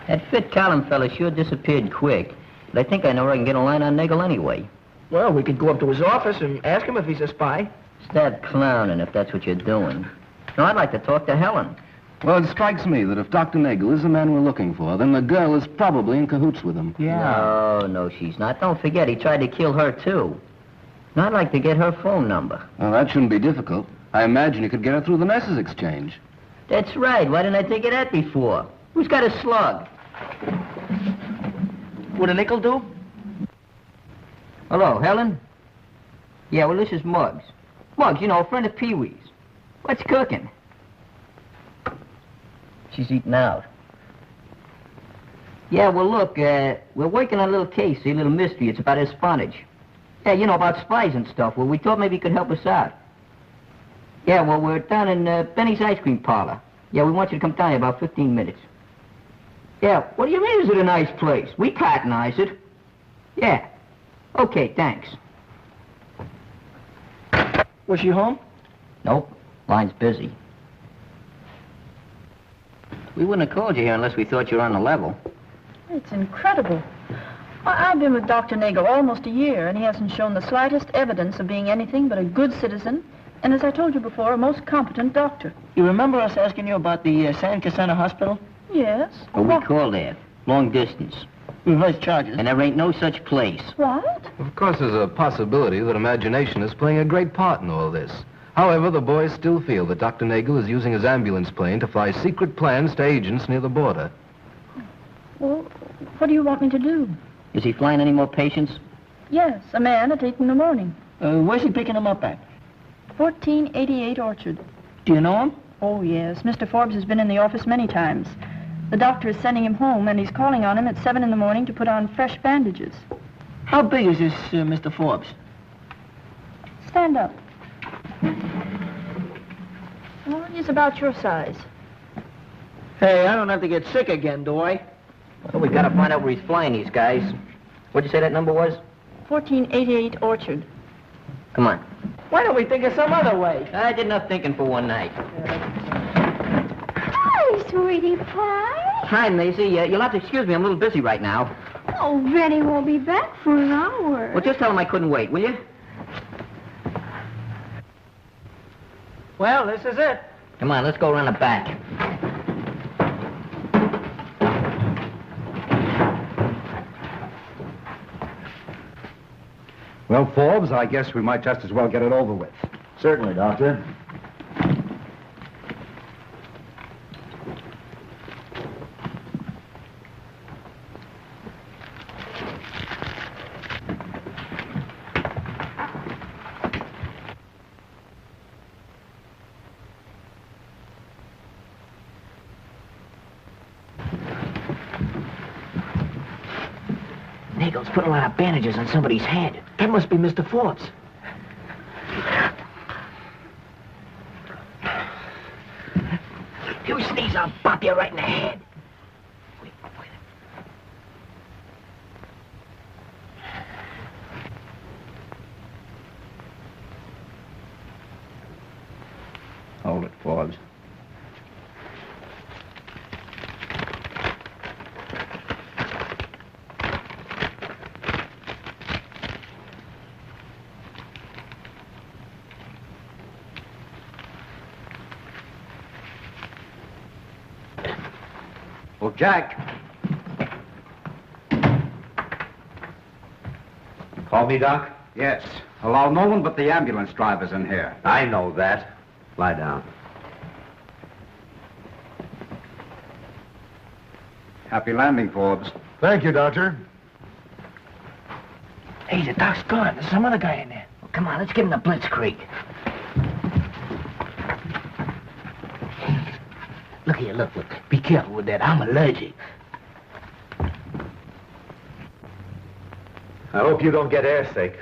That fifth column fella sure disappeared quick. But I think I know where I can get a line on Nagel anyway. Well, we could go up to his office and ask him if he's a spy. Stop clowning if that's what you're doing. No, I'd like to talk to Helen. Well, it strikes me that if Dr. Nagel is the man we're looking for, then the girl is probably in cahoots with him. No, she's not. Don't forget, he tried to kill her, too. Now, I'd like to get her phone number. Well, that shouldn't be difficult. I imagine you could get her through the nurses' exchange. That's right. Why didn't I think of that before? Who's got a slug? Would a nickel do? Hello, Helen? Yeah, well, this is Muggs. Muggs, you know, a friend of Pee-wee's. What's cooking? She's eating out. Yeah, well, look, we're working on a little case, a little mystery. It's about espionage. Yeah, you know, about spies and stuff. Well, we thought maybe you could help us out. Yeah, well, we're down in Benny's ice cream parlor. Yeah, we want you to come down in about 15 minutes. Yeah, what do you mean, is it a nice place? We patronize it. Yeah. Okay, thanks. Was she home? Nope. Line's busy. We wouldn't have called you here unless we thought you were on the level. It's incredible. I've been with Dr. Nagel almost a year, and he hasn't shown the slightest evidence of being anything but a good citizen, and as I told you before, a most competent doctor. You remember us asking you about the San Katzman hospital? Yes. Well, we called there. Long distance. Reverse charges. And there ain't no such place. What? Of course, there's a possibility that imagination is playing a great part in all this. However, the boys still feel that Dr. Nagel is using his ambulance plane to fly secret plans to agents near the border. Well, what do you want me to do? Is he flying any more patients? Yes, a man at 8 in the morning. Where's he picking them up at? 1488 Orchard. Do you know him? Oh, yes. Mr. Forbes has been in the office many times. The doctor is sending him home, and he's calling on him at 7 in the morning to put on fresh bandages. How big is this Mr. Forbes? Stand up. Well, he's about your size. Hey, I don't have to get sick again, do I? Well, we gotta find out where he's flying these guys. What'd you say that number was? 1488 Orchard. Come on. Why don't we think of some other way? I did enough thinking for one night. Hi, sweetie pie. Hi, Maisie. You'll have to excuse me. I'm a little busy right now. Oh, Benny won't be back for an hour. Well, just tell him I couldn't wait, will you? Well, this is it. Come on, let's go around the back. Well, Forbes, I guess we might just as well get it over with. Certainly, Doctor. Nagel's put a lot of bandages on somebody's head. That must be Mr. Forbes. You sneeze, I'll bop you right in the head. Wait. Hold it, Forbes. Well, Jack. Call me, Doc? Yes. Allow no one but the ambulance drivers in here. I know that. Lie down. Happy landing, Forbes. Thank you, Doctor. Hey, the doc's gone. There's some other guy in there. Well, come on, let's give him the blitzkrieg. Look here, look. Be careful with that. I'm allergic. I hope you don't get airsick.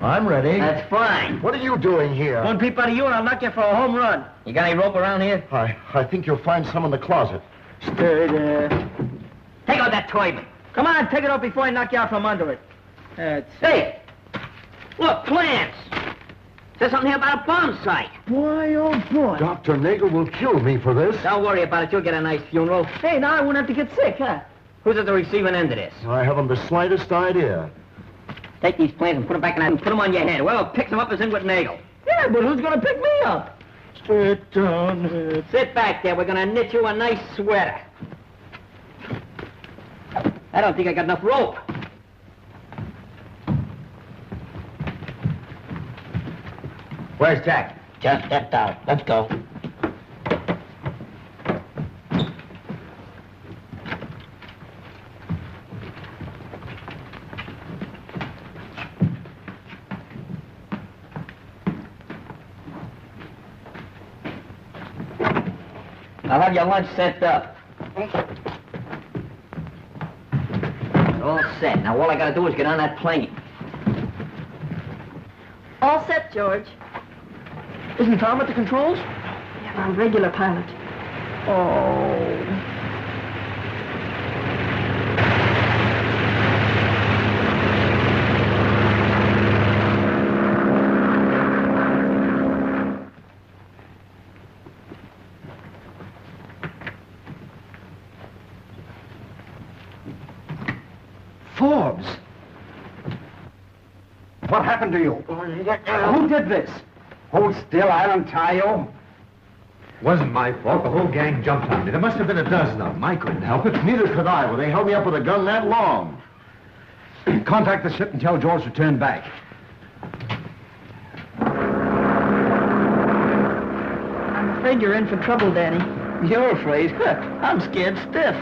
I'm ready. That's fine. What are you doing here? One peep out of you and I'll knock you for a home run. You got any rope around here? I think you'll find some in the closet. Stay there. Take out that toy. Come on, take it off before I knock you out from under it. That's Hey! Look, plans! Says something here about a bomb site. Boy, oh boy. Dr. Nagel will kill me for this. Don't worry about it. You'll get a nice funeral. Hey, now I won't have to get sick, huh? Who's at the receiving end of this? I haven't the slightest idea. Take these plans and put them back in that and put them on your head. Whoever picks them up is in with Nagel. Yeah, but who's gonna pick me up? Sit down. Sit back there. We're gonna knit you a nice sweater. I don't think I got enough rope. Where's Jack? Just stepped out. Let's go. I'll have your lunch sent up. All set. Now all I gotta do is get on that plane. All set, George. Isn't Tom at the controls? Yeah, our regular pilot. Oh. Forbes! What happened to you? Who did this? Hold still, I'll untie you. Wasn't my fault. The whole gang jumped on me. There must have been a dozen of them. I couldn't help it. Neither could I. Well, they held me up with a gun that long. Contact the ship and tell George to turn back. I'm afraid you're in for trouble, Danny. You're afraid? I'm scared stiff.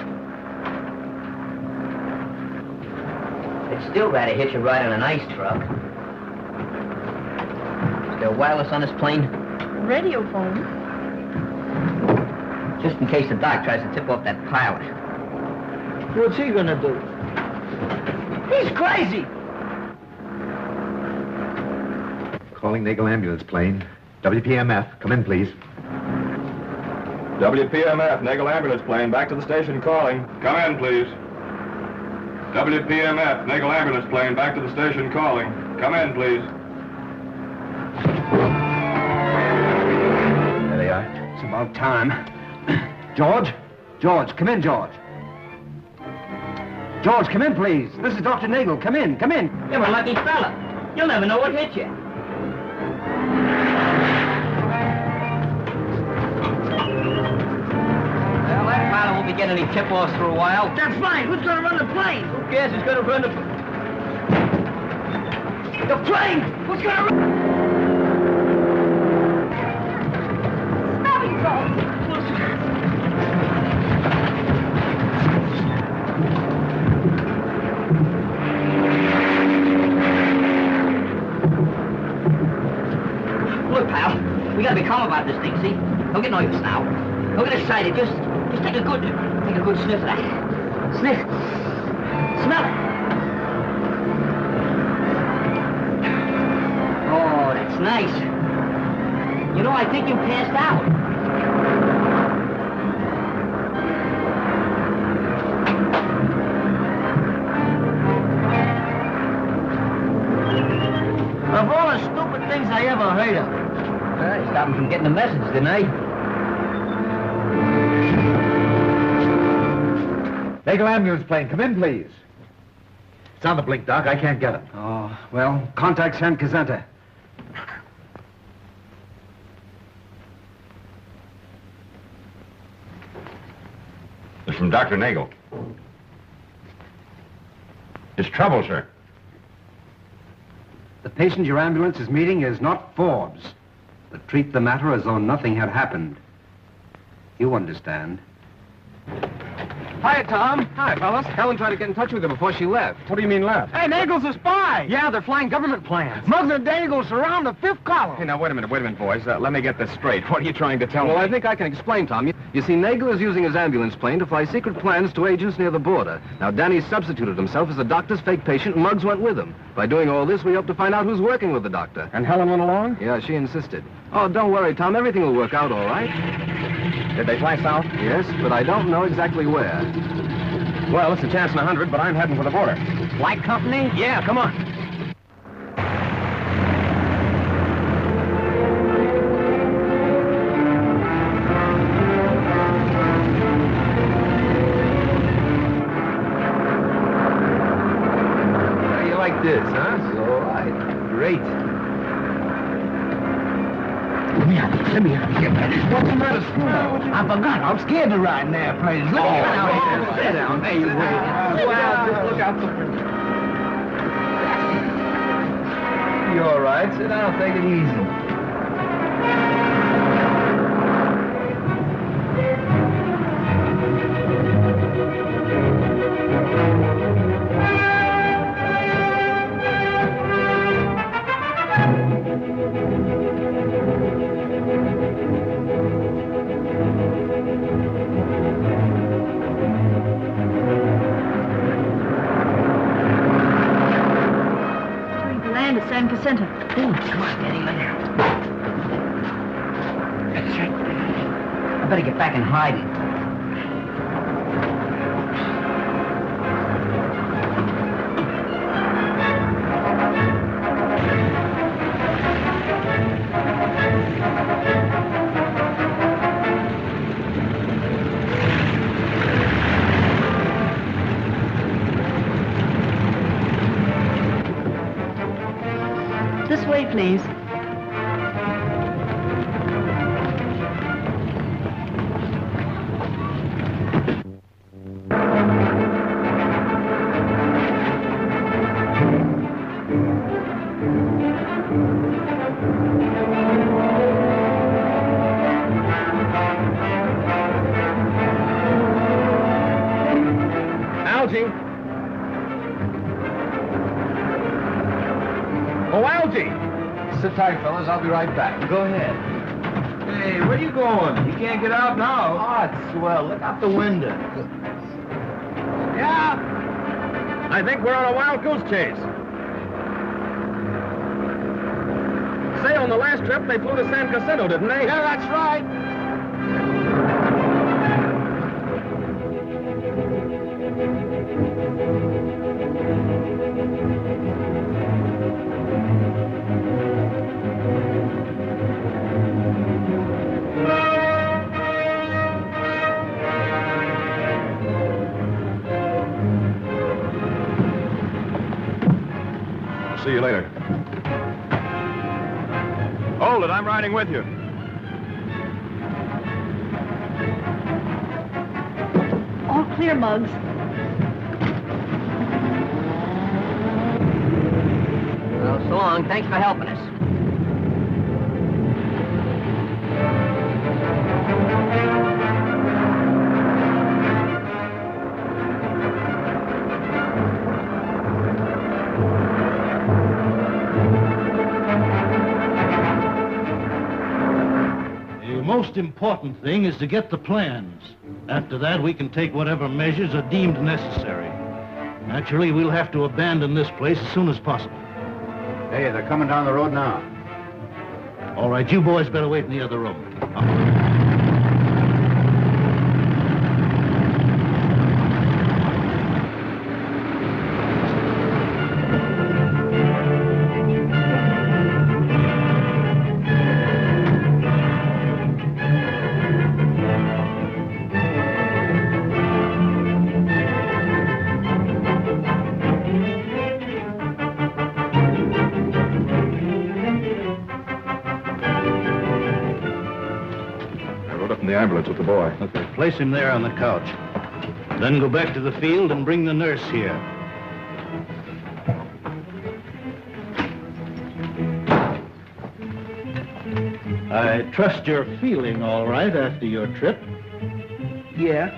I'd still rather hitch a ride on an ice truck. Is there wireless on this plane? Radio phone? Just in case the doc tries to tip off that pilot. What's he gonna do? He's crazy! Calling Nagel ambulance plane. WPMF, come in, please. WPMF, Nagel ambulance plane, back to the station calling. Come in, please. WPMF, Nagel ambulance plane, back to the station calling. Come in, please. There they are. It's about time. George? George, come in, George. George, come in, please. This is Dr. Nagel. Come in, come in. You're a lucky fella. You'll never know what hit you. Well, that pilot won't be getting any tip-offs for a while. That's fine. Who's gonna run the plane? Who cares who's gonna run the plane? Who's gonna run? Snapping salt. Look, pal, we gotta be calm about this thing, see? Don't get nervous now. Don't get excited. Just take a good sniff of that. Sniff. Smell it. Oh, that's nice. You know, I think you passed out. Of all the stupid things I ever heard of. I stopped him from getting the message, didn't I? Nagel ambulance plane, come in, please. It's on the blink, Doc. I can't get him. Oh, well, contact Sam Katzman. It's from Dr. Nagel. It's trouble, sir. The patient your ambulance is meeting is not Forbes, but treat the matter as though nothing had happened. You understand. Hi, Tom. Hi, fellas. Helen tried to get in touch with you before she left. What do you mean left? Hey, Nagel's a spy! Yeah, they're flying government plans. Muggs and Daigle surround the fifth column. Hey, now, wait a minute, boys. Let me get this straight. What are you trying to tell me? Well, I think I can explain, Tom. You see, Nagel is using his ambulance plane to fly secret plans to agents near the border. Now, Danny substituted himself as the doctor's fake patient, and Muggs went with him. By doing all this, we hope to find out who's working with the doctor. And Helen went along? Yeah, she insisted. Oh, don't worry, Tom. Everything will work out all right. Did they fly south? Yes, but I don't know exactly where. Well, it's a chance in 100, but I'm heading for the border. Flight company? Yeah, come on. How do you like this, huh? All right. Great. Let me out. What's the matter, Screw? I forgot. I'm scared to ride in airplanes. Let me get out here. Sit down. There you go. Well, just look out for... You're all right. Sit down. Take it easy. Sam Katzman. Come on, Danny, let her. That's right. I better get back and hide. This way, please. Algie. Oh, Algie! Sit tight, fellas. I'll be right back. Go ahead. Hey, where you going? You can't get out now. Oh, it's swell. Look out the window. Yeah? I think we're on a wild goose chase. Say, on the last trip, they flew to San Jacinto, didn't they? Yeah, that's right. See you later. Hold it, I'm riding with you. All clear, Muggs. Well, so long. Thanks for helping us. The most important thing is to get the plans. After that, we can take whatever measures are deemed necessary. Naturally, we'll have to abandon this place as soon as possible. Hey, they're coming down the road now. All right, you boys better wait in the other room. The ambulance with the boy. Okay, place him there on the couch. Then go back to the field and bring the nurse here. I trust you're feeling all right after your trip. Yeah.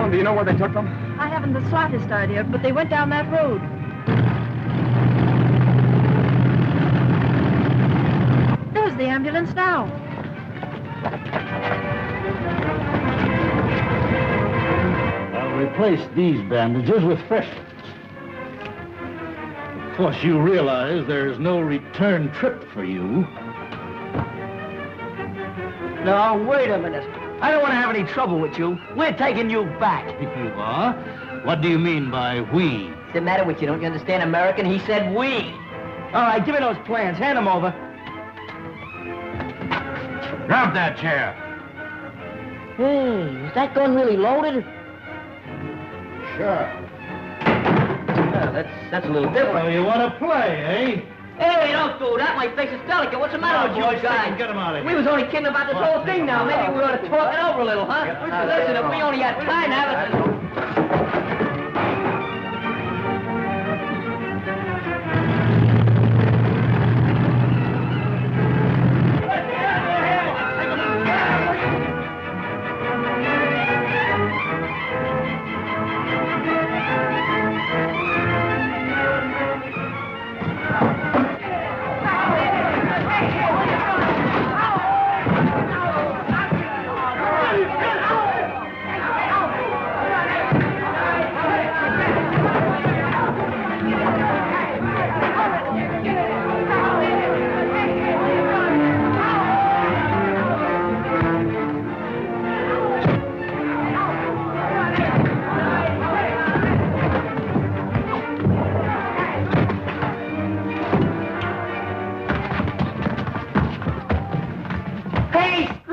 Do you know where they took them? I haven't the slightest idea, but they went down that road. There's the ambulance now. I'll replace these bandages with fresh ones. Of course, you realize there's no return trip for you. Now, wait a minute. I don't want to have any trouble with you. We're taking you back. You are? What do you mean by we? What's the matter with you? Don't you understand American? He said we. All right, give me those plans. Hand them over. Grab that chair. Hey, is that gun really loaded? Sure. Yeah, that's a little different. So you want to play, eh? Hey, don't do that. My face is delicate. What's the matter with you guys? Get him out of here. We was only kidding about this whole thing now. Maybe we ought to talk it over a little, huh? Listen, if we only had time to have it...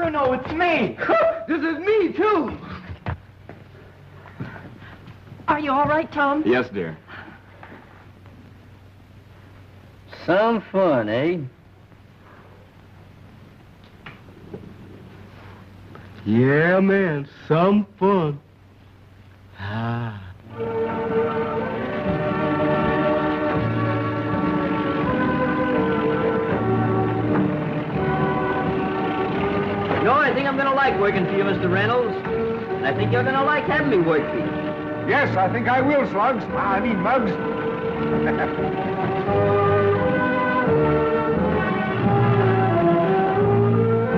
Bruno, it's me. This is me, too. Are you all right, Tom? Yes, dear. Some fun, eh? Yeah, man, some fun. Ah. You know, I think I'm going to like working for you, Mr. Reynolds. And I think you're going to like having me work for you. Yes, I think I will, Slugs. I mean, Muggs.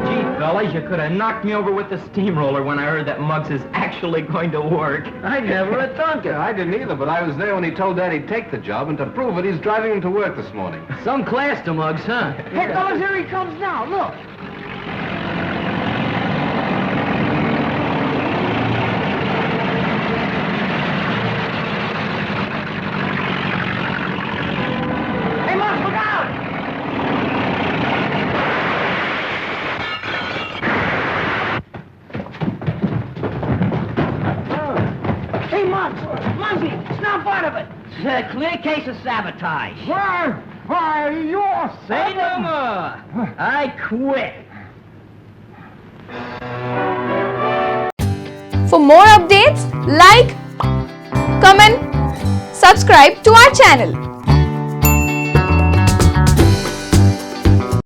Gee, fellas, you could have knocked me over with the steamroller when I heard that Muggs is actually going to work. I never had thunk it. I didn't either, but I was there when he told Dad he'd take the job, and to prove it, he's driving him to work this morning. Some class to Muggs, huh? Hey, fellas, here he comes now. Look. Hey, Muggs, look out! Hey, Muggs! Muggsy, snap out of it! It's a clear case of sabotage. Why, you're... Say no more. I quit. For more updates, like, comment, subscribe to our channel.